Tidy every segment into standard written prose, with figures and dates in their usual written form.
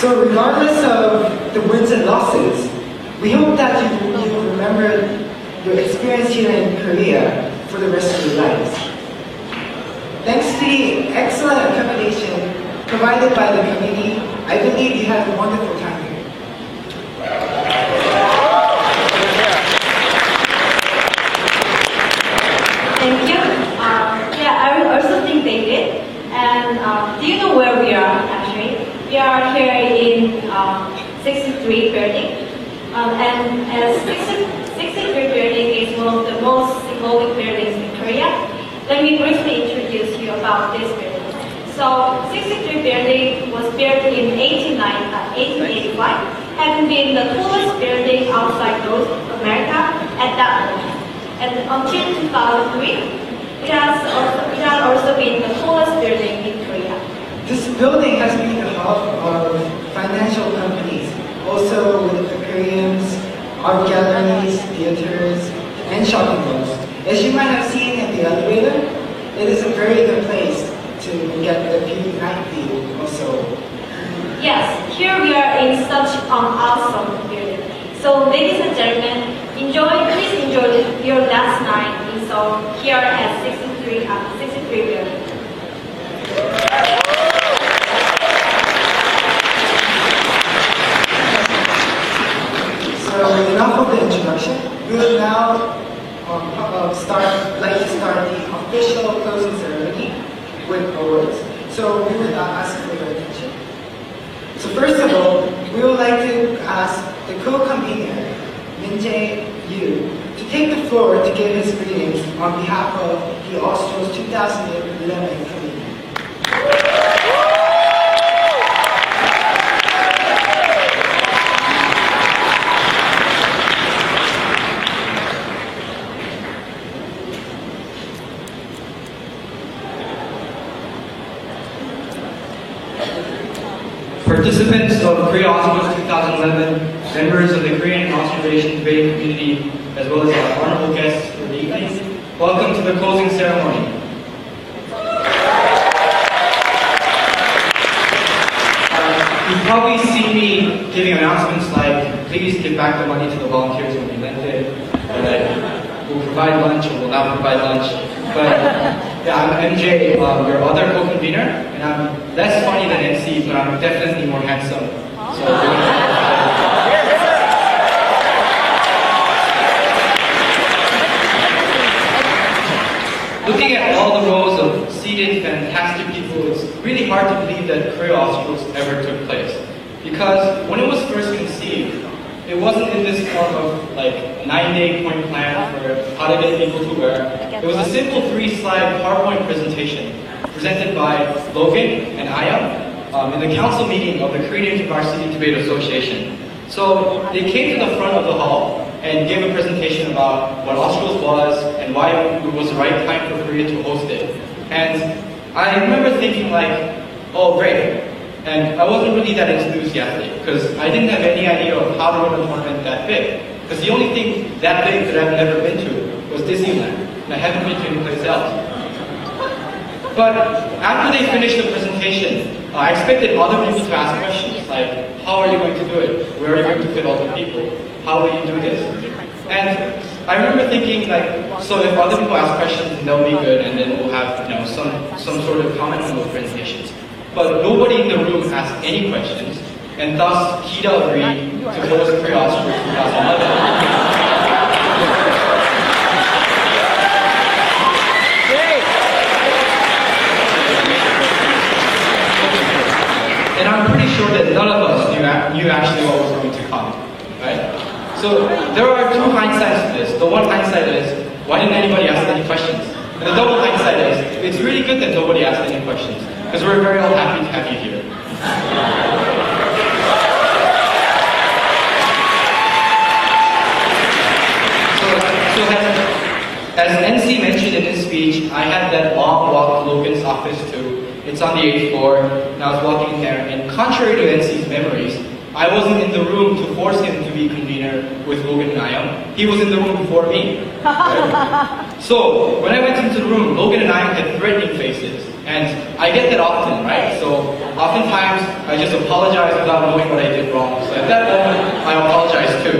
So regardless of the wins and losses, we hope that you will remember your experience here in Korea for the rest of your lives. Thanks to the excellent accommodation provided by the committee, I believe you had a wonderful time here. Thank you. I would also think they did. And do you know where we are actually? We are here in 63 building. And as 63 building is one of the most symbolic buildings in Korea, let me briefly introduce you about this building. So 63 building was built in 1885, having been the tallest building outside North America at that moment. And until 2003, it has also been the tallest building in Korea. This building has been the hub of financial companies, also with aquariums, art galleries, theaters, and shopping malls. As you might have seen in the elevator, it is a very good place to get a view, night view also. Yes, here we are in such an awesome building. So ladies and gentlemen, please enjoy your last night in Seoul here at 63 building. So enough of the introduction. We will now start the official closing ceremony with awards. So we would ask for your attention. So first of all, we would like to ask the co-convener, Min-jae Yu, to take the floor to give his greetings on behalf of the Australs 2011 committee. Participants of Korea Australs 2011, members of the Korean and Australasian debating community, as well as our honorable guests for the evening, welcome to the closing ceremony. You've probably seen me giving announcements like, please give back the money to the volunteers when we lent it, or that we'll provide lunch or we'll not provide lunch. But yeah, I'm MJ, your other co-convener, and I'm less funny than MC, but I'm definitely more handsome. So looking at all the rows of seated, fantastic people, it's really hard to believe that Korea Australs ever took place. Because when it was first conceived, it wasn't in this form of like a 9-day point plan for how to get people to where. It was a simple 3-slide PowerPoint presentation presented by Logan and Ayam in the council meeting of the Korean Varsity Debate Association. So they came to the front of the hall and gave a presentation about what Australs was and why it was the right time for Korea to host it. And I remember thinking like, oh great. And I wasn't really that enthusiastic because I didn't have any idea of how to run a tournament that big. Because the only thing that big that I've never been to was Disneyland, and I haven't been to any place else. But after they finished the presentation, I expected other people to ask questions like, how are you going to do it? Where are you going to fit all the people? How will you do this? And I remember thinking like, so if other people ask questions, they'll be good, and then we'll have some sort of comment on those presentations. But nobody in the room asked any questions, and thus Kita agreed to host Korea Australs 2011. And I'm pretty sure that none of us knew actually what was going to come, right? So there are two hindsights to this. The one hindsight is, why didn't anybody ask any questions? And the double hindsight is, it's really good that nobody asked any questions, because we're very all happy to have you here. So as NC mentioned in his speech, I had that long walk to Logan's office too. It's on the 8th floor, and I was walking there, and contrary to NC's memories, I wasn't in the room to force him to be convener with Logan and Ayam. He was in the room before me. Right? So when I went into the room, Logan and Ayam had threatening faces, And I get that often, right? So oftentimes I just apologize without knowing what I did wrong. So at that moment, I apologize too.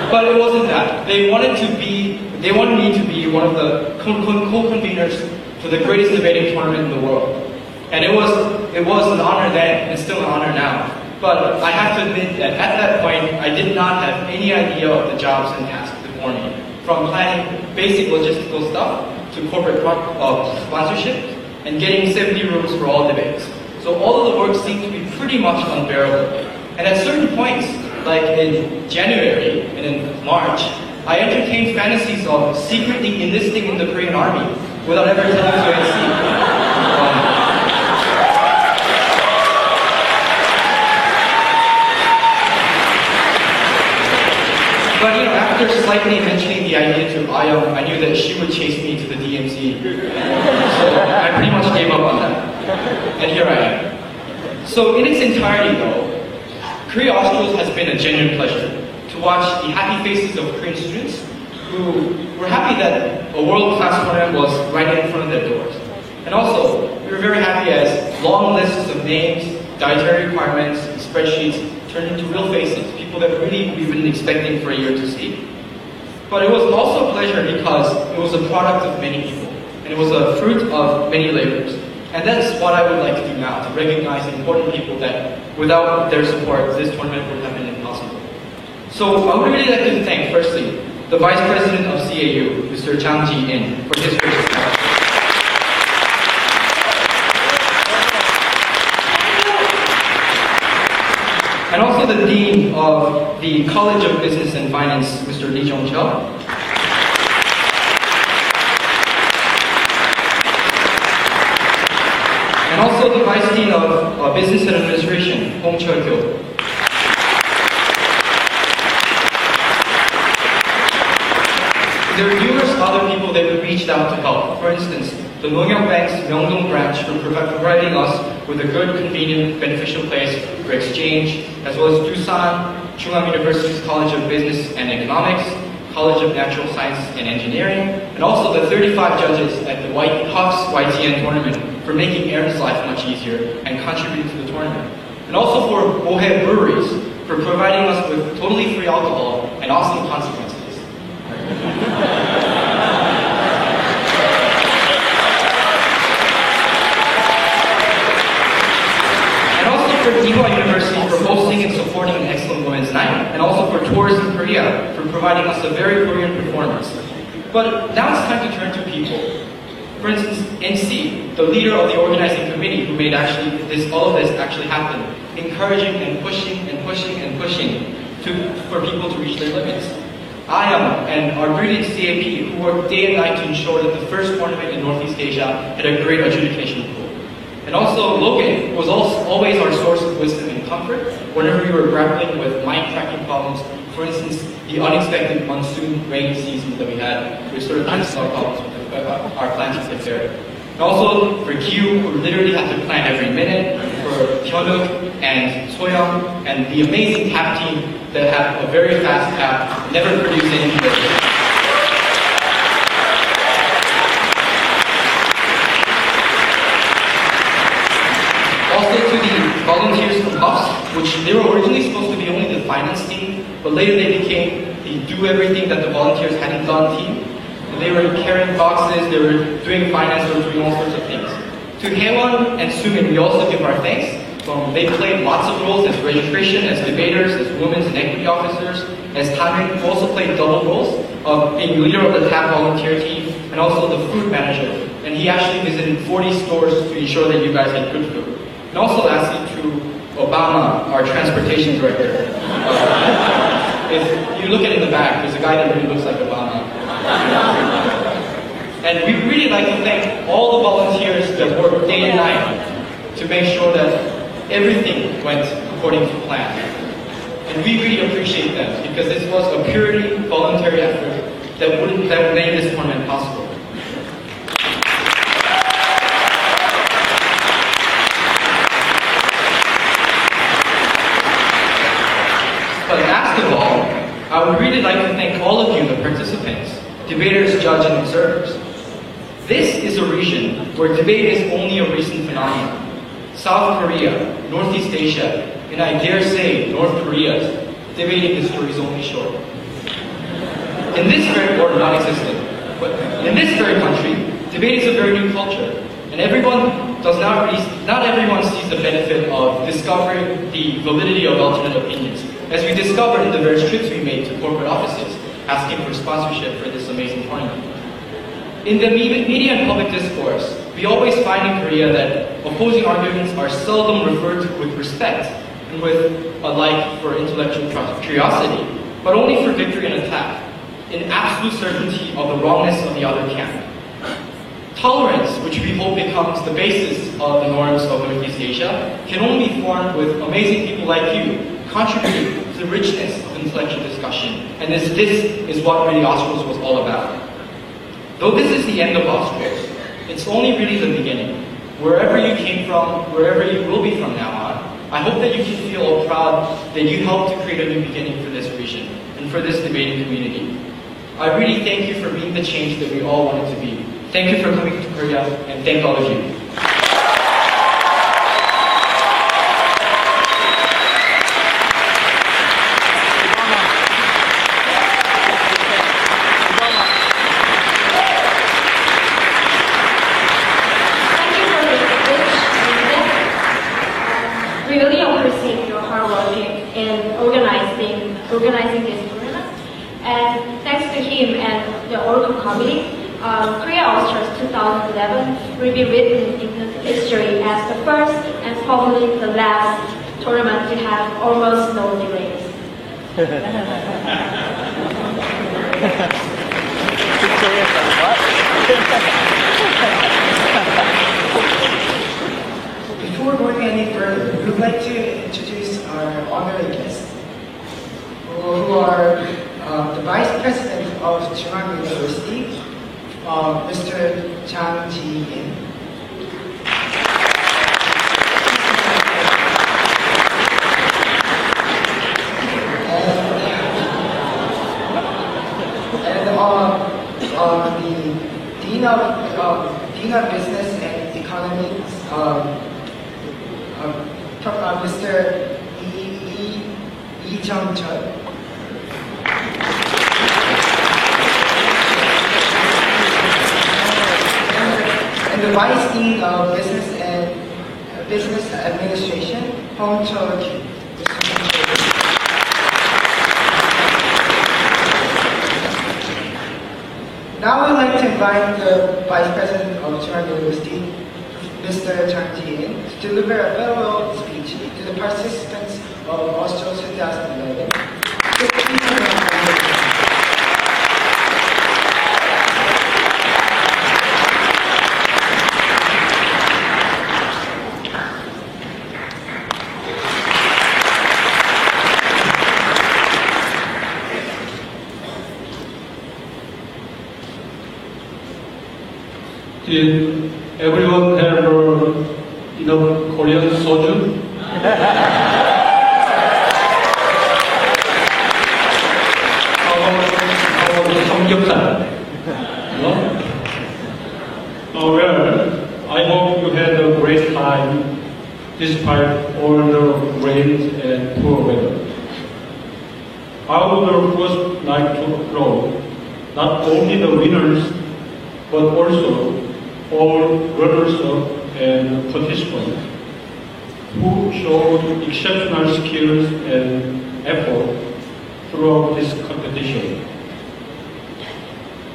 But it wasn't that. They wanted me to be one of the co-conveners for the greatest debating tournament in the world. And it was an honor then, and still an honor now. But I have to admit that at that point, I did not have any idea of the jobs and tasks before me. From planning basic logistical stuff to corporate sponsorship and getting 70 rooms for all debates. So all of the work seemed to be pretty much unbearable. And at certain points, like in January and in March, I entertained fantasies of secretly enlisting in the Korean army without ever telling UNC. But after slightly mentioning the idea to Ayong, I knew that she would chase me to the DMZ. So I pretty much gave up on that. And here I am. So in its entirety though, Korea Australs has been a genuine pleasure to watch the happy faces of Korean students who were happy that a world-class tournament was right in front of their doors. And also, we were very happy as long lists of names, dietary requirements, and spreadsheets turned into real faces, people that really we've been expecting for a year to see. But it was also a pleasure because it was a product of many people, and it was a fruit of many labors. And that's what I would like to do now, to recognize the important people that without their support, this tournament would have been impossible. So I would really like to thank, firstly, the Vice President of CAU, Mr. Jang Ji-in, for his gracious help. And also the Dean of the College of Business and Finance, Mr. Lee Jong-cheol. And also the Vice Dean of Business and Administration, Hong Chul-kyo. There are numerous other people that we reached out to help. For instance, the Nongyang Bank's Myeongdong branch for providing us with a good, convenient, beneficial place for exchange, as well as Doosan, Chungham University's College of Business and Economics, College of Natural Sciences and Engineering, and also the 35 judges at the Hawks YTN tournament for making Aaron's life much easier and contributing to the tournament. And also for Bohae Breweries for providing us with totally free alcohol and awesome consequences. And also for Ewha University for hosting and supporting an excellent women's night, and also for Tourism Korea for providing us a very Korean performance. But now it's time to turn to people. For instance, NC, the leader of the organizing committee who made all of this actually happen, encouraging and pushing and pushing and pushing for people to reach their limits. Ayam and our brilliant CAP who worked day and night to ensure that the first tournament in Northeast Asia had a great adjudication pool. And also Logan was always our source of wisdom and comfort whenever we were grappling with mind-cracking problems. For instance, the unexpected monsoon rain season that we had, which sort of messed our problems with our plans to get there. And also for Q, who literally had to plan every minute, for Hyunuk and Soyoung, and the amazing tap team that have a very fast tap, never produce any failure. Also to the volunteers from Puffs, which they were originally supposed to be only the finance team, but later they became the do everything that the volunteers hadn't done team. And they were carrying boxes, they were doing finance, they were doing all sorts of things. To Haewon and Sumin, we also give our thanks. They played lots of roles as registration, as debaters, as women's and equity officers, as Tanrin, who also played double roles of being leader of the TAP volunteer team and also the food manager. And he actually visited 40 stores to ensure that you guys had good food. And also lastly to Obama, our transportation director. If you look at it in the back, there's a guy that really looks like Obama. And we really like to thank all the volunteers that worked day and night to make sure that everything went according to plan. And we really appreciate them because this was a purely voluntary effort that made this tournament possible. But last of all, I would really like to thank all of you, the participants, debaters, judges, and observers. This is a region where debate is only a recent phenomenon. South Korea, Northeast Asia, and I dare say North Korea's debating history is only short. In this very, or non-existent, but in this very country, debate is a very new culture, and not everyone sees the benefit of discovering the validity of alternate opinions, as we discovered in the various trips we made to corporate offices, asking for sponsorship for this amazing tournament. In the media and public discourse, we always find in Korea that opposing arguments are seldom referred to with respect and with a like for intellectual curiosity, but only for victory and attack, in absolute certainty of the wrongness of the other camp. Tolerance, which we hope becomes the basis of the norms of Northeast Asia, can only be formed with amazing people like you contributing to the richness of intellectual discussion. And this is what really Australs was all about. Though this is the end of Australs, it's only really the beginning. Wherever you came from, wherever you will be from now on, I hope that you can feel proud that you helped to create a new beginning for this region and for this debating community. I really thank you for being the change that we all wanted to be. Thank you for coming to Korea, and thank all of you. We really appreciate your hard work in organizing this tournament. And thanks to him and the Oracle Committee, Korea Australs 2011 will be written into history as the first and probably the last tournament to have almost no delays. Before going any further, we would like to introduce our honorary guests, who are the Vice President of Chunghwa University, Mr. Chang Ji-in. And the Dean of Business and Economics, Mr. Lee Jung-chul. And the Vice Dean of Business Administration, Hong Cho-kyu. Now we'd like to invite the Vice President of Chunghwa University, Mr. Chang Ji-in, to deliver a farewell speech to the participants of Australs 2011. Did everyone have enough Korean soju? How about the samgyeopsal? No? Oh well, I hope you had a great time despite all the rains and poor weather. I would first like to applaud not only the winners but also all runners-up and participants who showed exceptional skills and effort throughout this competition.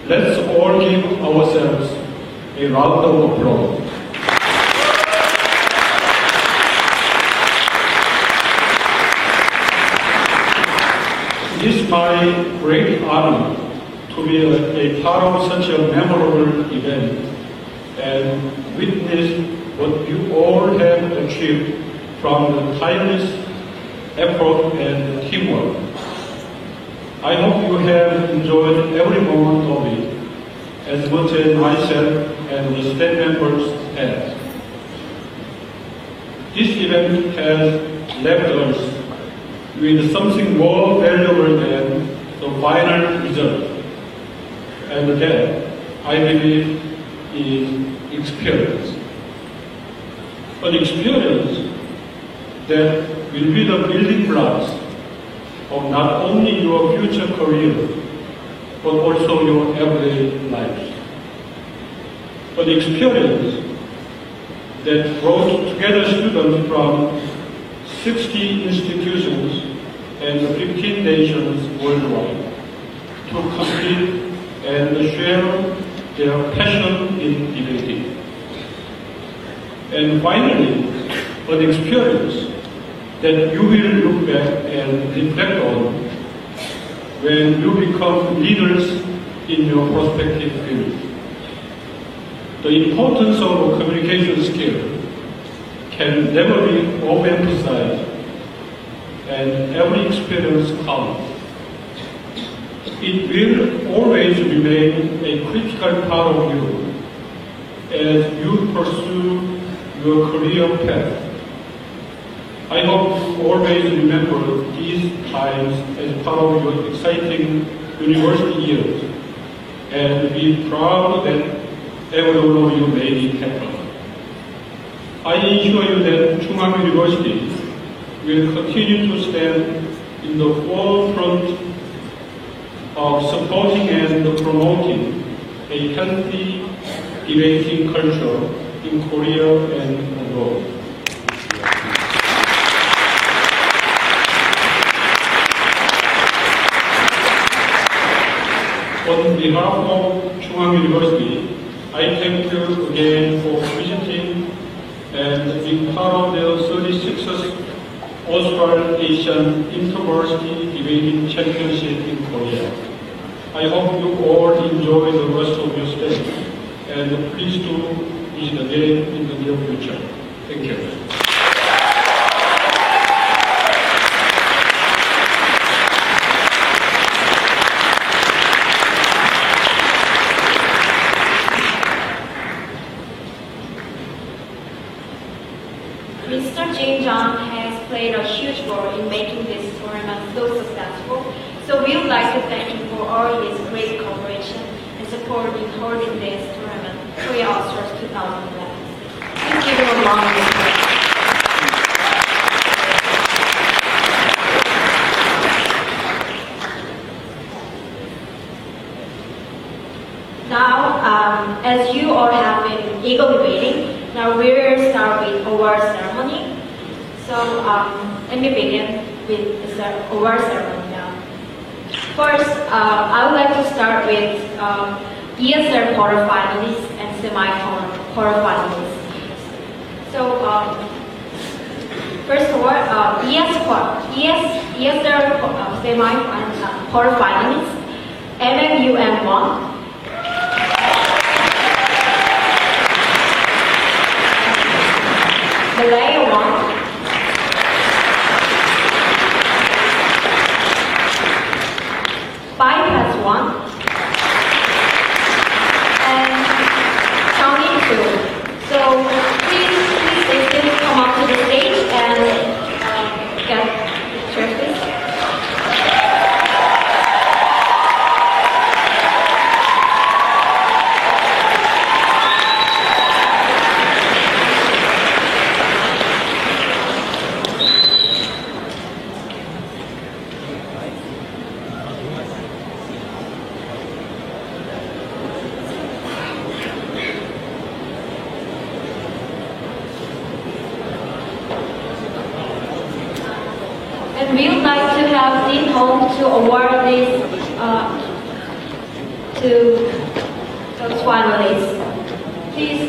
Let's all give ourselves a round of applause. It is my great honor to be a part of such a memorable event and witness what you all have achieved from the tireless effort and teamwork. I hope you have enjoyed every moment of it as much as myself and the staff members have. This event has left us with something more valuable than the final result, and that, I believe, is experience. An experience that will be the building blocks of not only your future career, but also your everyday lives. An experience that brought together students from 60 institutions and 15 nations worldwide to compete and share their passion in debating. And finally, an experience that you will look back and reflect on when you become leaders in your prospective field. The importance of communication skill can never be overemphasized, and every experience counts. It will always remain a critical part of you as you pursue your career path. I hope you always remember these times as part of your exciting university years and be proud that every one of you made it happen. I assure you that Chunghwa University will continue to stand in the forefront of supporting and promoting a healthy debating culture in Korea and abroad. On behalf of Chunghwa University, I thank you again for visiting and being part of the 36th Austral Asian Intervarsity Debating Championship in Korea. I hope you all enjoy the rest of your stay, and please do visit again in the near future. Thank you. Mr. Jin Jong has played a huge role in making this tournament so successful, so we would like to thank him for all his great cooperation and support in holding this tournament, Korea All-Stars 2011. Please give him a long applause. Now, as you all have been eagerly waiting, now we'll start with award ceremony. So let me begin with the award ceremony now. First, I would like to start with ESL quarterfinalists and semi-quarterfinalists. So first award, ESL semi-quarterfinalists, MMUM1. Malaya 1, Bypass 1, and County 2. So please come up to the stage and get pictures. And we would like to have Dean Hong to award this to those finalists. Please,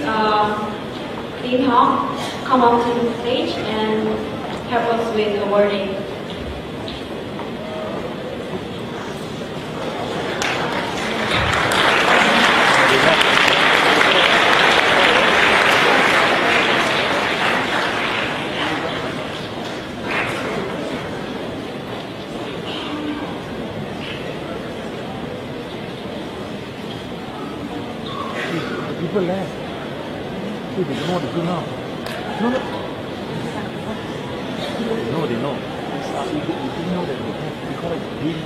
Dean Hong, come up to the stage and help us with awarding. People left. See, they know what to do now. No, no. No, they know. You didn't know that we call it green.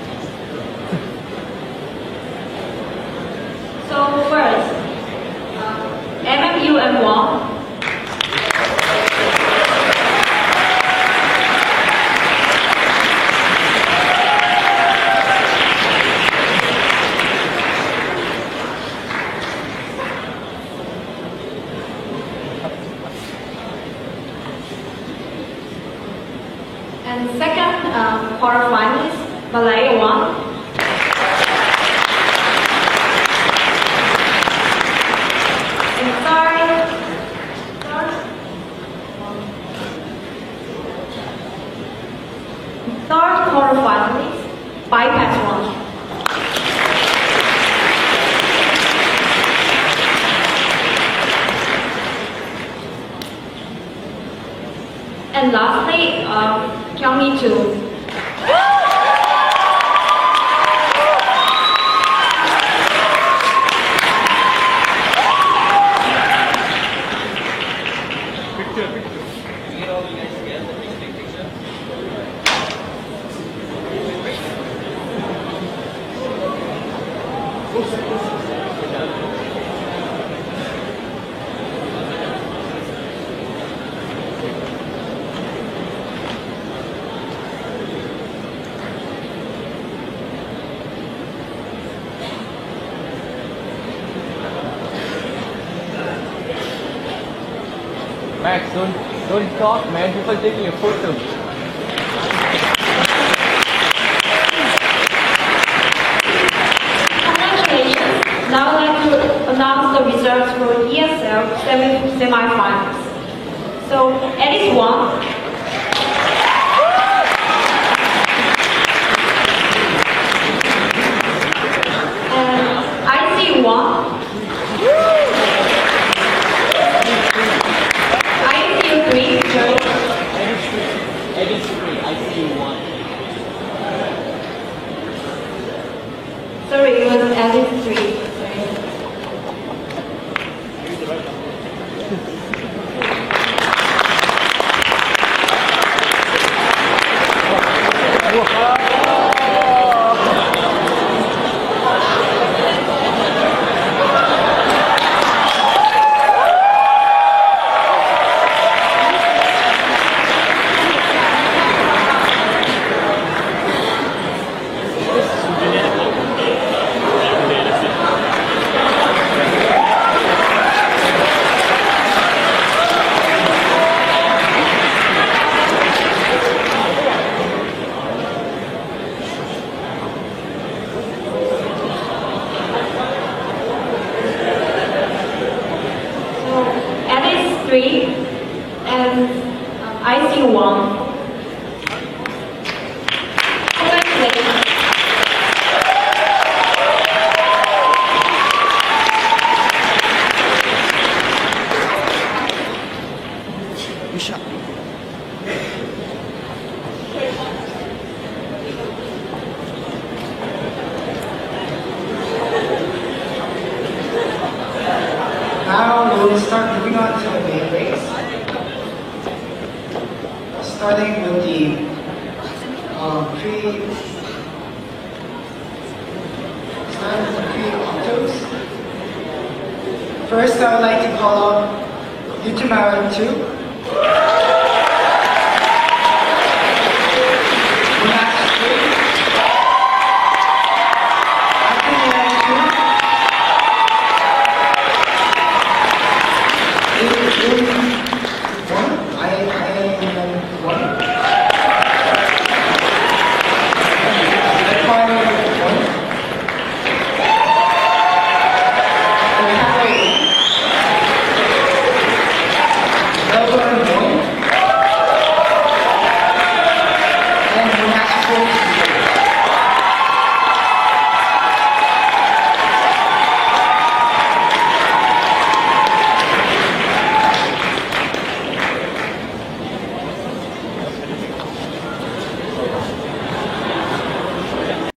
So first, MMU Matthew and Wong. And second quarterfinalist, Malaya Wang. And third quarterfinalist, Bypass Wang. And lastly, Kyungmi Chu. Max, don't talk, man. People are taking a photo. Congratulations. Now I'd like to announce the results for ESL semi-finals. So, Alice won. And IC won. ICU 3, sorry. Edis 3, ICU 1. Sorry, it was Alice 3. Sorry. Alice 3 and IC 1. Congratulations. Now we'll start moving on to the main race. Starting with the pre-octos. First, I would like to call up Yutamara 2.